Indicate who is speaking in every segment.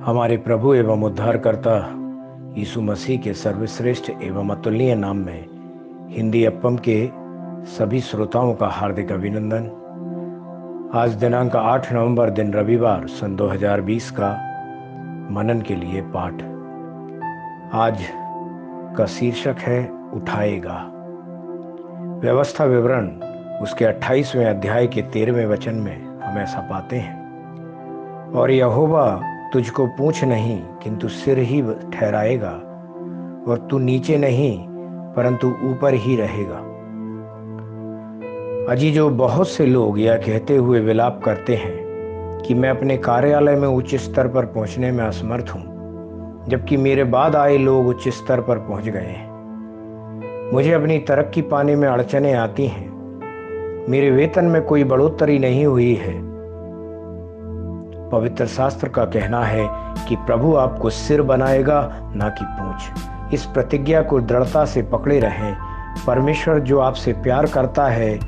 Speaker 1: हमारे प्रभु एवं उद्धारकर्ता यीशु मसीह के सर्वश्रेष्ठ एवं अतुलनीय नाम में हिंदी अप्पम के सभी श्रोताओं का हार्दिक अभिनंदन। आज दिनांक 8 नवंबर दिन रविवार सन 2020 का मनन के लिए पाठ। आज का शीर्षक है उठाएगा। व्यवस्था विवरण उसके 28वें अध्याय के 13वें वचन में हम ऐसा पाते हैं, और यहोवा तुझको पूँछ नहीं किंतु सिर ही ठहराएगा, और तू नीचे नहीं परंतु ऊपर ही रहेगा। अजीजों, बहुत से लोग यह कहते हुए विलाप करते हैं कि मैं अपने कार्यालय में उच्च स्तर पर पहुंचने में असमर्थ हूं, जबकि मेरे बाद आए लोग उच्च स्तर पर पहुंच गए हैं। मुझे अपनी तरक्की पाने में अड़चनें आती हैं। मेरे वेतन में कोई बढ़ोतरी नहीं हुई है। पवित्र शास्त्र का कहना है कि प्रभु आपको सिर बनाएगा, ना कि पूंछ। इस प्रतिज्ञा को दृढ़ता से पकड़े रहें। परमेश्वर जो आपसे प्यार करता है,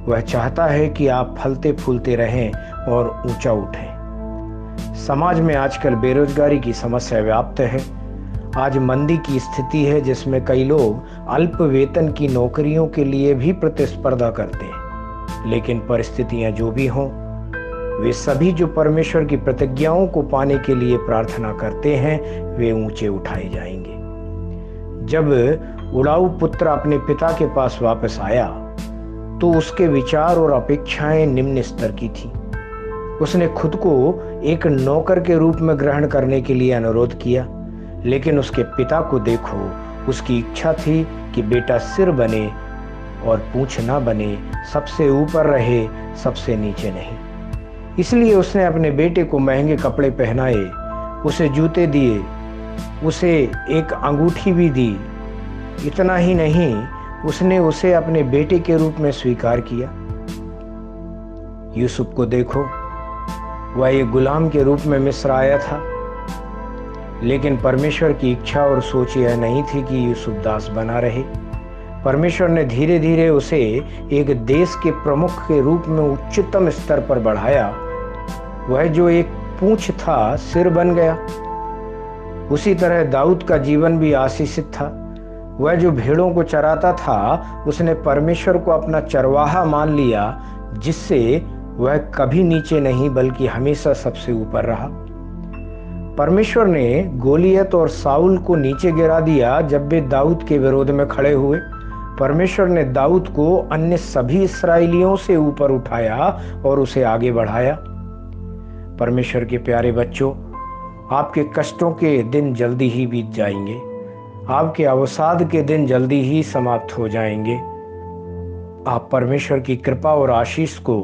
Speaker 1: वह चाहता है कि आप फलते फूलते रहें और ऊंचा उठें। समाज में आजकल बेरोजगारी की समस्या व्याप्त है। आज मंदी की स्थिति है, जिसमें कई लोग अल्प वेतन की नौकरियों के लिए भी प्रतिस्पर्धा करते हैं। लेकिन परिस्थितियां जो भी हों, वे सभी जो परमेश्वर की प्रतिज्ञाओं को पाने के लिए प्रार्थना करते हैं, वे ऊंचे उठाए जाएंगे। जब उड़ाऊ पुत्र अपने पिता के पास वापस आया, तो उसके विचार और अपेक्षाएं निम्न स्तर की थी। उसने खुद को एक नौकर के रूप में ग्रहण करने के लिए अनुरोध किया, लेकिन उसके पिता को देखो, उसकी इच्छा थी कि बेटा सिर बने और पूंछ ना बने, सबसे ऊपर रहे, सबसे नीचे नहीं। इसलिए उसने अपने बेटे को महंगे कपड़े पहनाए, उसे जूते दिए, उसे एक अंगूठी भी दी। इतना ही नहीं, उसने उसे अपने बेटे के रूप में स्वीकार किया। यूसुफ को देखो, वह एक गुलाम के रूप में मिस्र आया था, लेकिन परमेश्वर की इच्छा और सोच यह नहीं थी कि यूसुफ दास बना रहे। परमेश्वर ने धीरे धीरे उसे एक देश के प्रमुख के रूप में उच्चतम स्तर पर बढ़ाया। वह जो एक पूंछ था, सिर बन गया। उसी तरह दाऊद का जीवन भी आशीषित था। वह जो भेड़ों को चराता था, उसने परमेश्वर को अपना चरवाहा मान लिया, जिससे वह कभी नीचे नहीं बल्कि हमेशा सबसे ऊपर रहा। परमेश्वर ने गोलियत और साउल को नीचे गिरा दिया जब वे दाऊद के विरोध में खड़े हुए। परमेश्वर ने दाऊद को अन्य सभी इस्राएलियों से ऊपर उठाया और उसे आगे बढ़ाया। परमेश्वर के प्यारे बच्चों, आपके कष्टों के दिन जल्दी ही बीत जाएंगे। आपके अवसाद के दिन जल्दी ही समाप्त हो जाएंगे। आप परमेश्वर की कृपा और आशीष को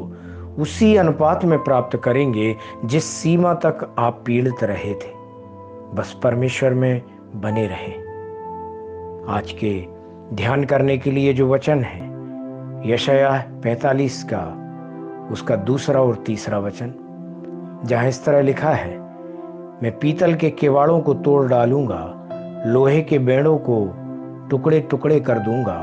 Speaker 1: उसी अनुपात में प्राप्त करेंगे जिस सीमा तक आप पीड़ित रहे थे। बस परमेश्वर में बने रहें। आज के ध्यान करने के लिए जो वचन है, यशायाह 45 का उसका 2 और 3 वचन, जहां इस तरह लिखा है, मैं पीतल के किवाड़ों को तोड़ डालूंगा, लोहे के बेड़ों को टुकड़े टुकड़े कर दूंगा।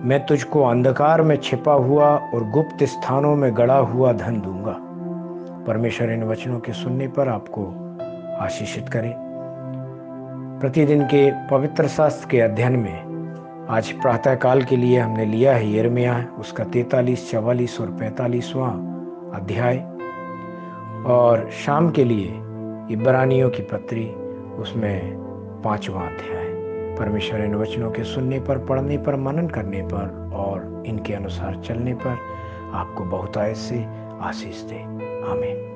Speaker 1: मैं तुझको अंधकार में छिपा हुआ और गुप्त स्थानों में गड़ा हुआ धन दूंगा। परमेश्वर इन वचनों के सुनने पर आपको आशीषित करे। प्रतिदिन के पवित्र शास्त्र के अध्ययन में आज प्रातःकाल के लिए हमने लिया है यिर्मयाह उसका 43, 44 और 45वां अध्याय, और शाम के लिए इब्रानियों की पत्री उसमें 5वां अध्याय। परमेश्वर इन वचनों के सुनने पर, पढ़ने पर, मनन करने पर और इनके अनुसार चलने पर आपको बहुतायत से आशीष दे। आमीन।